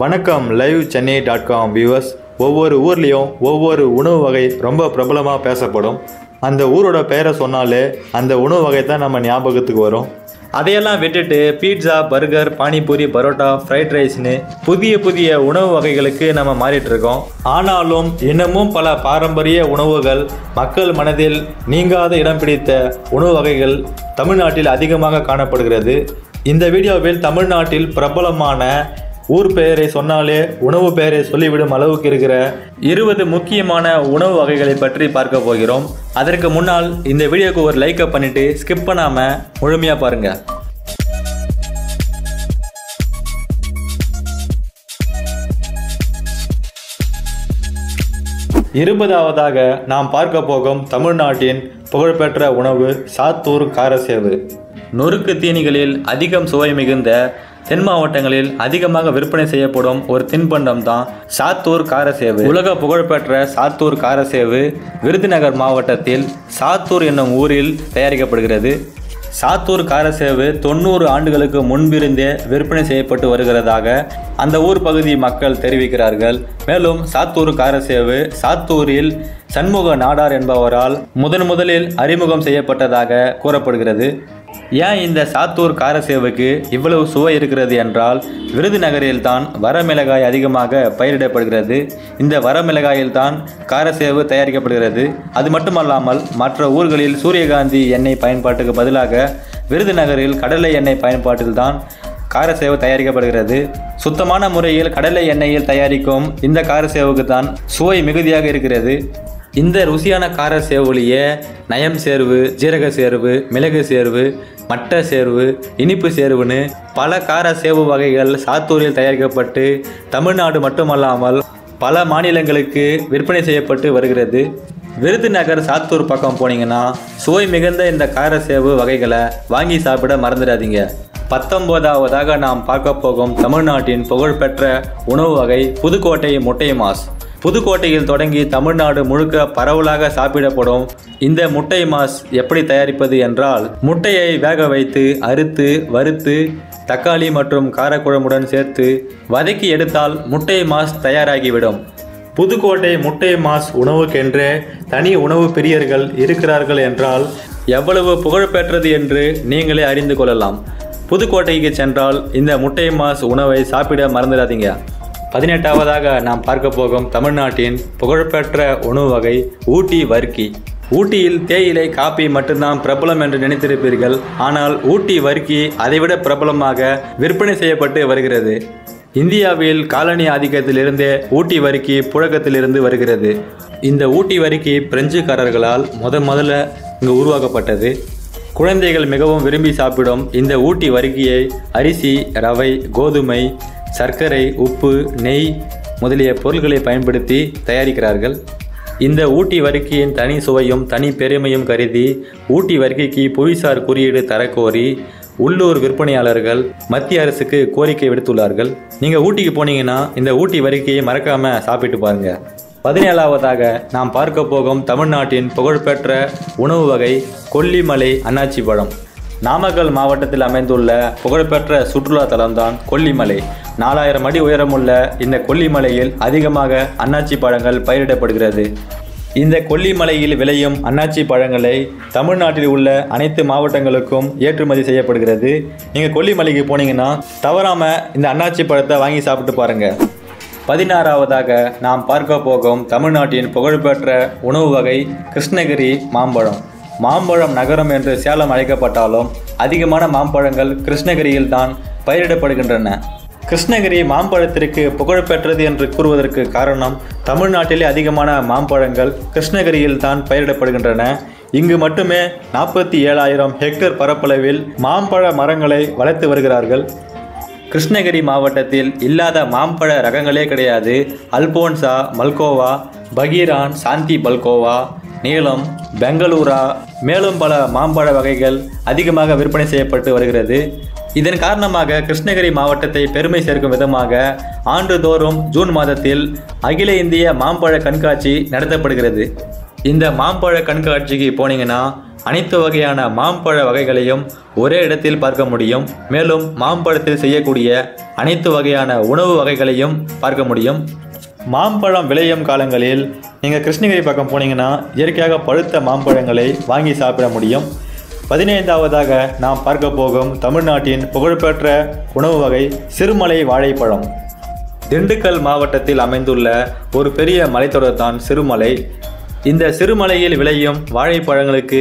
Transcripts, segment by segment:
வணக்கம் live சென்னை.com viewers. ஒவ்வொரு ஊர்லேயும் ஒவ்வொரு உணவு வகை ரொம்ப பிரபலமாக பேசப்படும். அந்த ஊரோட பெயரை சொன்னாலே அந்த உணவு வகை தான் நம்ம ஞாபகத்துக்கு வரும். அதையெல்லாம் விட்டுட்டு pizza, burger, panipuri, parotta, fried ரைஸ்னு புதிய புதிய உணவு வகைகளுக்கு நம்ம மாறிட்டு இருக்கோம். ஆனாலும் இன்னமும் பல பாரம்பரிய உணவுகள் மக்கள் மனதில் நீங்காத இடம் பிடித்த உணவு வகைகள் தமிழ்நாட்டில் அதிகமாக காணப்படுகிறது. இந்த வீடியோவில் தமிழ்நாட்டில் பிரபலமான ஊர் பெயரை சொன்னாலே உணவு பெயரை சொல்லிவிடும் அளவுக்கு இருக்கிற 20 முக்கியமான உணவு வகைகளை பற்றி பார்க்க போகிறோம். அதற்கு முன்னால் இந்த வீடியோக்கு ஒரு லைக்கை பண்ணிட்டு ஸ்கிப் பண்ணாம முழுமையா பாருங்க. 20ஆவதாக நாம் பார்க்க போகும் தமிழ்நாட்டின் புகழ்பெற்ற உணவு சாத்தூர் காரசேவு. நொறுக்கு தீனிகளில் அதிகம் சுவை மிகுந்த தென் மாவட்டங்களில் அதிகமாக விற்பனை செய்யப்படும் ஒரு தின்பண்டம் தான் சாத்தூர் காரசேவு. உலக புகழ்பெற்ற சாத்தூர் காரசேவு விருதுநகர் மாவட்டத்தில் சாத்தூர் என்னும் ஊரில் தயாரிக்கப்படுகிறது. சாத்தூர் காரசேவு 90 ஆண்டுகளுக்கு முன்பிருந்தே விற்பனை செய்யப்பட்டு வருகிறதாக அந்த ஊர் பகுதி மக்கள் தெரிவிக்கிறார்கள். மேலும் சாத்தூர் காரசேவு சாத்தூரில் சண்முக நாடார் என்பவரால் முதலில் அறிமுகம் செய்யப்பட்டதாக கூறப்படுகிறது. ஏன் இந்த சாத்தூர் காரசேவுக்கு இவ்வளவு சுவை இருக்கிறது என்றால், விருதுநகரில் தான் வரமிளகாய் அதிகமாக பயிரிடப்படுகிறது. இந்த வரமிளகாயில் தான் காரசேவு தயாரிக்கப்படுகிறது. அது மட்டுமல்லாமல் மற்ற ஊர்களில் சூரியகாந்தி எண்ணெய் பயன்பாட்டுக்கு பதிலாக விருதுநகரில் கடலை எண்ணெய் பயன்பாட்டில் தான் காரசேவு தயாரிக்கப்படுகிறது. சுத்தமான முறையில் கடலை எண்ணெயில் தயாரிக்கும் இந்த காரசேவுக்கு தான் சுவை மிகுதியாக இருக்கிறது. இந்த ருசியான காரசேவுலேயே நயம் சேர்வு, ஜீரக சேர்வு, மிளகு சேர்வு, மட்ட சேர்வு, இனிப்பு சேர்வுன்னு பல காரசேவு வகைகள் சாத்தூரில் தயாரிக்கப்பட்டு தமிழ்நாடு மட்டுமல்லாமல் பல மாநிலங்களுக்கு விற்பனை செய்யப்பட்டு வருகிறது. விருதுநகர் சாத்தூர் பக்கம் போனீங்கன்னா சுவை மிகுந்த இந்த காரசேவு வகைகளை வாங்கி சாப்பிட மறந்துடாதீங்க. 19ஆவதாக நாம் பார்க்க போகும் தமிழ்நாட்டின் புகழ்பெற்ற உணவு வகை புதுக்கோட்டை முட்டை மாஸ். புதுக்கோட்டையில் தொடங்கி தமிழ்நாடு முழுக்க பரவலாக சாப்பிடப்படும் இந்த முட்டை மாஸ் எப்படி தயாரிப்பது என்றால், முட்டையை வேக வைத்து அறுத்து வறுத்து தக்காளி மற்றும் காரக்குழம்புடன் சேர்த்து வதக்கி எடுத்தால் முட்டை மாஸ் தயாராகிவிடும். புதுக்கோட்டை முட்டை மாஸ் உணவுக்கென்றே தனி உணவு பிரியர்கள் இருக்கிறார்கள் என்றால் எவ்வளவு புகழ்பெற்றது என்று நீங்களே அறிந்து கொள்ளலாம். புதுக்கோட்டைக்கு சென்றால் இந்த முட்டை மாஸ் உணவை சாப்பிட மறந்துடாதீங்க. 18ஆவதாக நாம் பார்க்க போகும் தமிழ்நாட்டின் புகழ்பெற்ற உணவு வகை ஊட்டி வர்க்கி. ஊட்டியில் தேயிலை, காபி மட்டும்தான் பிரபலம் என்று நினைத்திருப்பீர்கள். ஆனால் ஊட்டி வர்க்கி அதைவிட பிரபலமாக விற்பனை செய்யப்பட்டு வருகிறது. இந்தியாவில் காலனி ஆதிக்கத்திலிருந்தே ஊட்டி வர்க்கி புழக்கத்திலிருந்து வருகிறது. இந்த ஊட்டி வர்க்கி பிரெஞ்சுக்காரர்களால் முதல்ல இங்கு உருவாக்கப்பட்டது. குழந்தைகள் மிகவும் விரும்பி சாப்பிடும் இந்த ஊட்டி வர்க்கியை அரிசி, ரவை, கோதுமை, சர்க்கரை, உப்பு, நெய் முதலிய பொருட்களை பயன்படுத்தி தயாரிக்கிறார்கள். இந்த ஊட்டி வர்க்கியின் தனி சுவையும் தனி பெருமையும் கருதி ஊட்டி வர்க்கிக்கு புவிசார் குறியீடு தரக்கோரி உள்ளூர் விற்பனையாளர்கள் மத்திய அரசுக்கு கோரிக்கை விடுத்துள்ளார்கள். நீங்கள் ஊட்டிக்கு போனீங்கன்னா இந்த ஊட்டி வர்க்கியை மறக்காம சாப்பிட்டு பாருங்க. 17ஆவதாக நாம் பார்க்க போகும் தமிழ்நாட்டின் புகழ்பெற்ற உணவு வகை கொல்லிமலை அன்னாச்சி பழம். நாமக்கல் மாவட்டத்தில் அமைந்துள்ள புகழ்பெற்ற சுற்றுலா தலம்தான் கொல்லிமலை. 4000 அடி உயரமுள்ள இந்த கொல்லிமலையில் அதிகமாக அன்னாச்சி பழங்கள் பயிரிடப்படுகிறது. இந்த கொல்லிமலையில் விளையும் அன்னாச்சி பழங்களை தமிழ்நாட்டில் உள்ள அனைத்து மாவட்டங்களுக்கும் ஏற்றுமதி செய்யப்படுகிறது. நீங்கள் கொல்லிமலைக்கு போனீங்கன்னா தவறாமல் இந்த அன்னாச்சி பழத்தை வாங்கி சாப்பிட்டு பாருங்கள். 16ஆவதாக நாம் பார்க்க போகும் தமிழ்நாட்டின் புகழ்பெற்ற உணவு வகை கிருஷ்ணகிரி மாம்பழம். மாம்பழம் நகரம் என்று சேலம் அழைக்கப்பட்டாலும் அதிகமான மாம்பழங்கள் கிருஷ்ணகிரியில் தான் பயிரிடப்படுகின்றன. கிருஷ்ணகிரி மாம்பழத்திற்கு புகழ்பெற்றது என்று கூறுவதற்கு காரணம், தமிழ்நாட்டிலே அதிகமான மாம்பழங்கள் கிருஷ்ணகிரியில் தான் பயிரிடப்படுகின்றன. இங்கு மட்டுமே 47,000 ஹெக்டேர் பரப்பளவில் மாம்பழ மரங்களை வளர்த்து வருகிறார்கள். கிருஷ்ணகிரி மாவட்டத்தில் இல்லாத மாம்பழ ரகங்களே கிடையாது. அல்போன்சா, மல்கோவா, பகீரான், சாந்தி பல்கோவா, நீலம், பெங்களூரா மேலும் பல மாம்பழ வகைகள் அதிகமாக விற்பனை செய்யப்பட்டு வருகிறது. இதன் காரணமாக கிருஷ்ணகிரி மாவட்டத்தை பெருமை சேர்க்கும் விதமாக ஆண்டுதோறும் ஜூன் மாதத்தில் அகில இந்திய மாம்பழ கண்காட்சி நடத்தப்படுகிறது. இந்த மாம்பழ கண்காட்சிக்கு போனீங்கன்னா அனைத்து வகையான மாம்பழ வகைகளையும் ஒரே இடத்தில் பார்க்க முடியும். மேலும் மாம்பழத்தில் செய்யக்கூடிய அனைத்து வகையான உணவு வகைகளையும் பார்க்க முடியும். மாம்பழம் விளையும் காலங்களில் நீங்கள் கிருஷ்ணகிரி பக்கம் போனீங்கன்னா இயற்கையாக பழுத்த மாம்பழங்களை வாங்கி சாப்பிட முடியும். 15ஆவதாக நாம் பார்க்க போகும் தமிழ்நாட்டின் புகழ்பெற்ற உணவு வகை சிறுமலை வாழைப்பழம். திண்டுக்கல் மாவட்டத்தில் அமைந்துள்ள ஒரு பெரிய மலைத்தொடர் தான் சிறுமலை. இந்த சிறுமலையில் விளையும் வாழைப்பழங்களுக்கு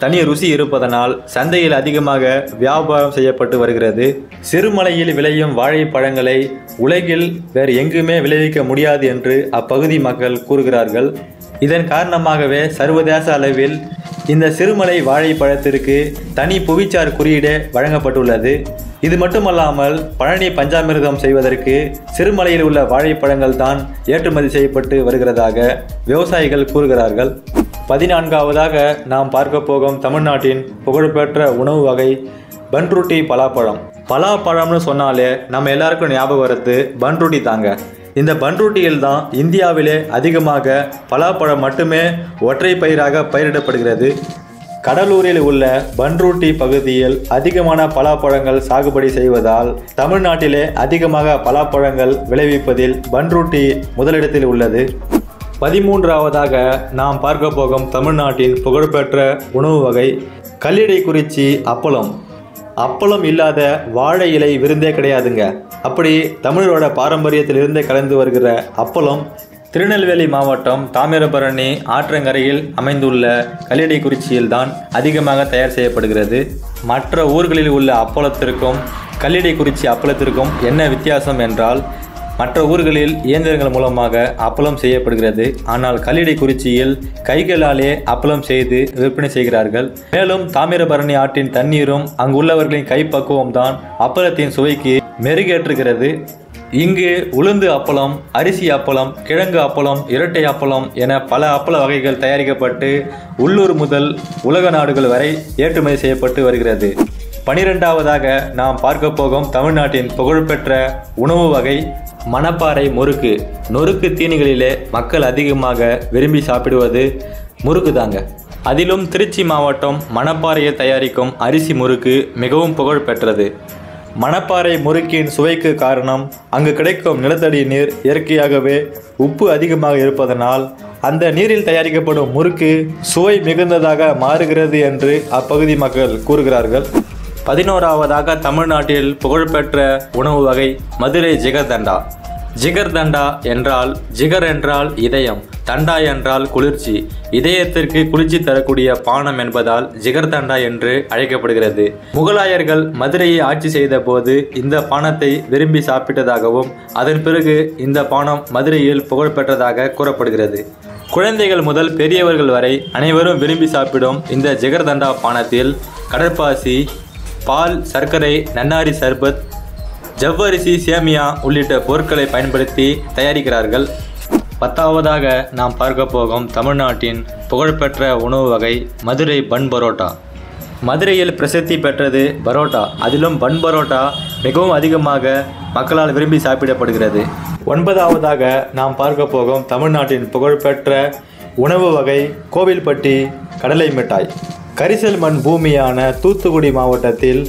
தனி ருசி இருப்பதனால் சந்தையில் அதிகமாக வியாபாரம் செய்யப்பட்டு வருகிறது. சிறுமலையில் விளையும் வாழைப்பழங்களை உலகில் வேறு எங்குமே விளைவிக்க முடியாது என்று அப்பகுதி மக்கள் கூறுகிறார்கள். இதன் காரணமாகவே சர்வதேச அளவில் இந்த சிறுமலை வாழைப்பழத்திற்கு தனி புவிச்சார் குறியீடு வழங்கப்பட்டுள்ளது. இது மட்டுமல்லாமல் பழனி பஞ்சாமிர்தம் செய்வதற்கு சிறுமலையில் உள்ள வாழைப்பழங்கள் தான் ஏற்றுமதி செய்யப்பட்டு வருகிறதாக விவசாயிகள் கூறுகிறார்கள். 14ஆவதாக நாம் பார்க்க போகும் தமிழ்நாட்டின் புகழ்பெற்ற உணவு வகை பன்ருட்டி பலாப்பழம். பலாப்பழம்னு சொன்னாலே நம்ம எல்லாருக்கும் ஞாபகம் வருது பன்ருட்டி தாங்க. இந்த பன்ருட்டியில் தான் இந்தியாவிலே அதிகமாக பலாப்பழம் மட்டுமே ஒற்றை பயிராக பயிரிடப்படுகிறது. கடலூரில் உள்ள பன்ருட்டி பகுதியில் அதிகமான பலாப்பழங்கள் சாகுபடி செய்வதால் தமிழ்நாட்டிலே அதிகமாக பலாப்பழங்கள் விளைவிப்பதில் பன்ருட்டி முதலிடத்தில் உள்ளது. 13ஆவதாக நாம் பார்க்க போகும் தமிழ்நாட்டின் புகழ்பெற்ற உணவு வகை கல்லிடைக்குறிச்சி அப்பளம். அப்பளம் இல்லாத வாழை இலை விருந்தே கிடையாதுங்க. அப்படி தமிழரோட பாரம்பரியத்திலிருந்தே கலந்து வருகிற அப்பளம் திருநெல்வேலி மாவட்டம் தாமிரபரணி ஆற்றங்கரையில் அமைந்துள்ள கல்லிடைக்குறிச்சியில் தான் அதிகமாக தயார் செய்யப்படுகிறது. மற்ற ஊர்களில் உள்ள அப்பளத்திற்கும் கல்லிடைக்குறிச்சி அப்பளத்திற்கும் என்ன வித்தியாசம் என்றால், மற்ற ஊர்களில் இயந்திரங்கள் மூலமாக அப்பளம் செய்யப்படுகிறது. ஆனால் கல்லிடைக்குறிச்சியில் கைகளாலே அப்பளம் செய்து விற்பனை செய்கிறார்கள். மேலும் தாமிரபரணி ஆற்றின் தண்ணீரும் அங்குள்ளவர்களின் கைப்பக்குவம் தான் அப்பளத்தின் சுவைக்கு மெருகேற்றுகிறது. இங்கு உளுந்து அப்பளம், அரிசி அப்பளம், கிழங்கு அப்பளம், இரட்டை அப்பளம் என பல அப்பள வகைகள் தயாரிக்கப்பட்டு உள்ளூர் முதல் உலக நாடுகள் வரை ஏற்றுமதி செய்யப்பட்டு வருகிறது. 12ஆவதாக நாம் பார்க்க போகும் தமிழ்நாட்டின் புகழ்பெற்ற உணவு வகை மணப்பாறை முறுக்கு. நொறுக்கு தீனிகளிலே மக்கள் அதிகமாக விரும்பி சாப்பிடுவது முறுக்கு தாங்க. அதிலும் திருச்சி மாவட்டம் மணப்பாறையில் தயாரிக்கும் அரிசி முறுக்கு மிகவும் புகழ் பெற்றது. மணப்பாறை முறுக்கின் சுவைக்கு காரணம் அங்கு கிடைக்கும் நிலத்தடி நீர் இயற்கையாகவே உப்பு அதிகமாக இருப்பதனால் அந்த நீரில் தயாரிக்கப்படும் முறுக்கு சுவை மிகுந்ததாக மாறுகிறது என்று அப்பகுதி மக்கள் கூறுகிறார்கள். 11ஆவதாக தமிழ்நாட்டில் புகழ்பெற்ற உணவு வகை மதுரை ஜிகர்தண்டா. ஜிகர்தண்டா என்றால் ஜிகர் என்றால் இதயம், தண்டா என்றால் குளிர்ச்சி. இதயத்திற்கு குளிர்ச்சி தரக்கூடிய பானம் என்பதால் ஜிகர்தண்டா என்று அழைக்கப்படுகிறது. முகலாயர்கள் மதுரையை ஆட்சி செய்த போது இந்த பானத்தை விரும்பி சாப்பிட்டதாகவும் அதன் பிறகு இந்த பானம் மதுரையில் புகழ்பெற்றதாக கூறப்படுகிறது. குழந்தைகள் முதல் பெரியவர்கள் வரை அனைவரும் விரும்பி சாப்பிடும் இந்த ஜிகர்தண்டா பானத்தில் கடற்பாசி, பால், சர்க்கரை, நன்னாரி சர்பத், ஜவ்வரிசி, சேமியா உள்ளிட்ட பொருட்களை பயன்படுத்தி தயாரிக்கிறார்கள். 10ஆவதாக நாம் பார்க்க போகும் தமிழ்நாட்டின் புகழ்பெற்ற உணவு வகை மதுரை பன் பரோட்டா. மதுரையில் பிரசித்தி பெற்றது பரோட்டா. அதிலும் பன் பரோட்டா மிகவும் அதிகமாக மக்களால் விரும்பி சாப்பிடப்படுகிறது. 9ஆவதாக நாம் பார்க்க போகும் தமிழ்நாட்டின் புகழ்பெற்ற உணவு வகை கோவில்பட்டி கடலை மிட்டாய். கரிசல் மண் பூமியான தூத்துக்குடி மாவட்டத்தில்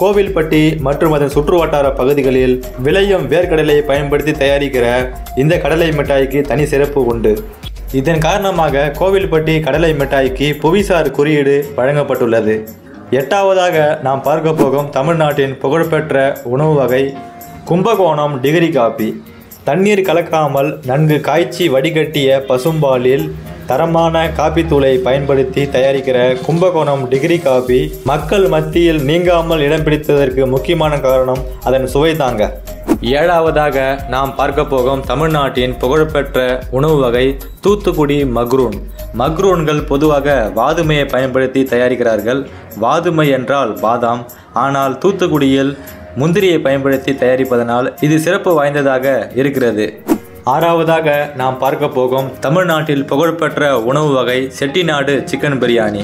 கோவில்பட்டி மற்றும் அதன் சுற்றுவட்டார பகுதிகளில் விளையும் வேர்க்கடலை பயன்படுத்தி தயாரிக்கிற இந்த கடலை மிட்டாய்க்கு தனி சிறப்பு உண்டு. இதன் காரணமாக கோவில்பட்டி கடலை மிட்டாய்க்கு புவிசார் குறியீடு வழங்கப்பட்டுள்ளது. 8ஆவதாக நாம் பார்க்க போகும் தமிழ்நாட்டின் புகழ்பெற்ற உணவு வகை கும்பகோணம் டிகிரி காபி. தண்ணீர் கலக்காமல் நன்கு காய்ச்சி வடிகட்டிய பசும்பாலில் தரமான காபி தூளை பயன்படுத்தி தயாரிக்கிற கும்பகோணம் டிகிரி காபி மக்கள் மத்தியில் நீங்காமல் இடம் பிடித்ததற்கு முக்கியமான காரணம் அதன் சுவைதாங்க. 7ஆவதாக நாம் பார்க்க போகும் தமிழ்நாட்டின் புகழ்பெற்ற உணவு வகை தூத்துக்குடி மக்ரூன். மக்ரூன்கள் பொதுவாக வாதுமையை பயன்படுத்தி தயாரிக்கிறார்கள். வாதுமை என்றால் பாதாம், ஆனால் தூத்துக்குடியில் முந்திரியை பயன்படுத்தி தயாரிப்பதனால் இது சிறப்பு வாய்ந்ததாக இருக்கிறது. 6ஆவதாக நாம் பார்க்க போகும் தமிழ்நாட்டில் புகழ்பெற்ற உணவு வகை செட்டிநாடு சிக்கன் பிரியாணி.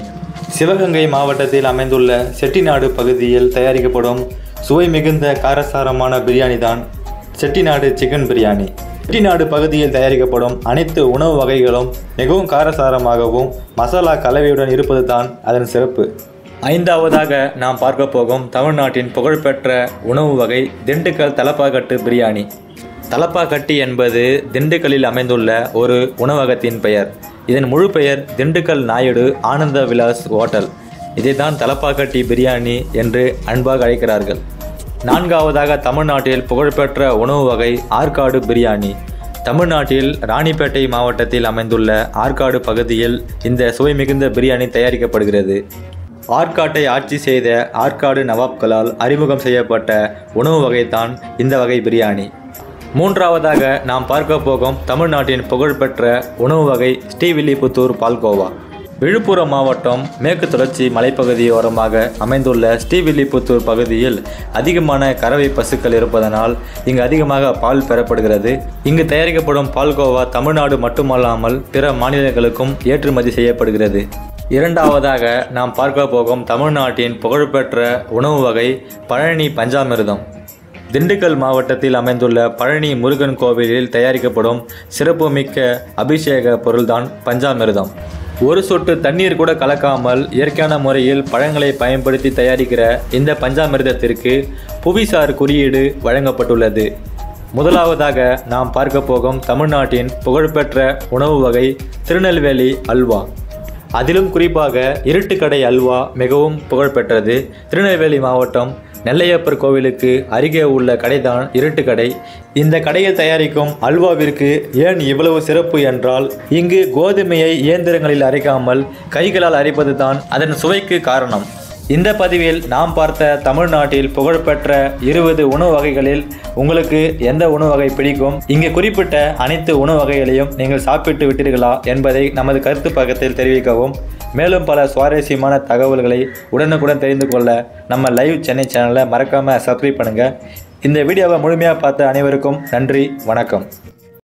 சிவகங்கை மாவட்டத்தில் அமைந்துள்ள செட்டிநாடு பகுதியில் தயாரிக்கப்படும் சுவை மிகுந்த காரசாரமான பிரியாணி தான் செட்டிநாடு சிக்கன் பிரியாணி. செட்டிநாடு பகுதியில் தயாரிக்கப்படும் அனைத்து உணவு வகைகளும் மிகவும் காரசாரமாகவும் மசாலா கலவையுடன் இருப்பது தான் அதன் சிறப்பு. ஐந்தாவதாக நாம் பார்க்க போகும் தமிழ்நாட்டின் புகழ்பெற்ற உணவு வகை திண்டுக்கல் தலப்பாக்கட்டு பிரியாணி. தலப்பாக்கட்டி என்பது திண்டுக்கல்லில் அமைந்துள்ள ஒரு உணவகத்தின் பெயர். இதன் முழு பெயர் திண்டுக்கல் நாயுடு ஆனந்த விலாஸ் ஹோட்டல். இதைத்தான் தலப்பாக்கட்டி பிரியாணி என்று அன்பாக அழைக்கிறார்கள். நான்காவதாக தமிழ்நாட்டில் புகழ்பெற்ற உணவு வகை ஆற்காடு பிரியாணி. தமிழ்நாட்டில் ராணிப்பேட்டை மாவட்டத்தில் அமைந்துள்ள ஆற்காடு பகுதியில் இந்த சுவை மிகுந்த பிரியாணி தயாரிக்கப்படுகிறது. ஆற்காட்டை ஆட்சி செய்த ஆற்காடு நவாப்களால் அறிமுகம் செய்யப்பட்ட உணவு வகைதான் இந்த வகை பிரியாணி. மூன்றாவதாக நாம் பார்க்க போகும் தமிழ்நாட்டின் புகழ்பெற்ற உணவு வகை ஸ்ரீவில்லிபுத்தூர் பால்கோவா. விழுப்புரம் மாவட்டம் மேற்கு தொடர்ச்சி மலைப்பகுதியோரமாக அமைந்துள்ள ஸ்ரீவில்லிபுத்தூர் பகுதியில் அதிகமான கறவை பசுக்கள் இருப்பதனால் இங்கு அதிகமாக பால் பெறப்படுகிறது. இங்கு தயாரிக்கப்படும் பால்கோவா தமிழ்நாடு மட்டுமல்லாமல் பிற மாநிலங்களுக்கும் ஏற்றுமதி செய்யப்படுகிறது. இரண்டாவதாக நாம் பார்க்க போகும் தமிழ்நாட்டின் புகழ்பெற்ற உணவு வகை பழனி பஞ்சாமிர்தம். திண்டுக்கல் மாவட்டத்தில் அமைந்துள்ள பழனி முருகன் கோவிலில் தயாரிக்கப்படும் சிறப்புமிக்க அபிஷேக பொருள்தான் பஞ்சாமிர்தம். ஒரு சொட்டு தண்ணீர் கூட கலக்காமல் இயற்கையான முறையில் பழங்களை பயன்படுத்தி தயாரிக்கிற இந்த பஞ்சாமிர்தத்திற்கு புவிசார் குறியீடு வழங்கப்பட்டுள்ளது. முதலாவதாக நாம் பார்க்க போகும் தமிழ்நாட்டின் புகழ்பெற்ற உணவு வகை திருநெல்வேலி அல்வா. அதிலும் குறிப்பாக இருட்டுக்கடை அல்வா மிகவும் புகழ்பெற்றது. திருநெல்வேலி மாவட்டம் நெல்லையப்பர் கோவிலுக்கு அருகே உள்ள கடைதான் இருட்டுக்கடை. இந்த கடையில் தயாரிக்கும் அல்வாவிற்கு ஏன் இவ்வளவு சிறப்பு என்றால், இங்கு கோதுமையை இயந்திரங்களில் அரைக்காமல் கைகளால் அரைப்பது தான் அதன் சுவைக்கு காரணம். இந்த பதிவில் நாம் பார்த்த தமிழ்நாட்டில் புகழ்பெற்ற 20 உணவு வகைகளில் உங்களுக்கு எந்த உணவு வகை பிடிக்கும், இங்கே குறிப்பிட்ட அனைத்து உணவு வகைகளையும் நீங்கள் சாப்பிட்டு விட்டீர்களா என்பதை நமது கருத்து பக்கத்தில் தெரிவிக்கவும். மேலும் பல சுவாரஸ்யமான தகவல்களை உடனுக்குடன் தெரிந்து கொள்ள நம்ம லைவ் சென்னை சேனலை மறக்காமல் சப்ஸ்கிரைப் பண்ணுங்கள். இந்த வீடியோவை முழுமையாக பார்த்த அனைவருக்கும் நன்றி, வணக்கம்.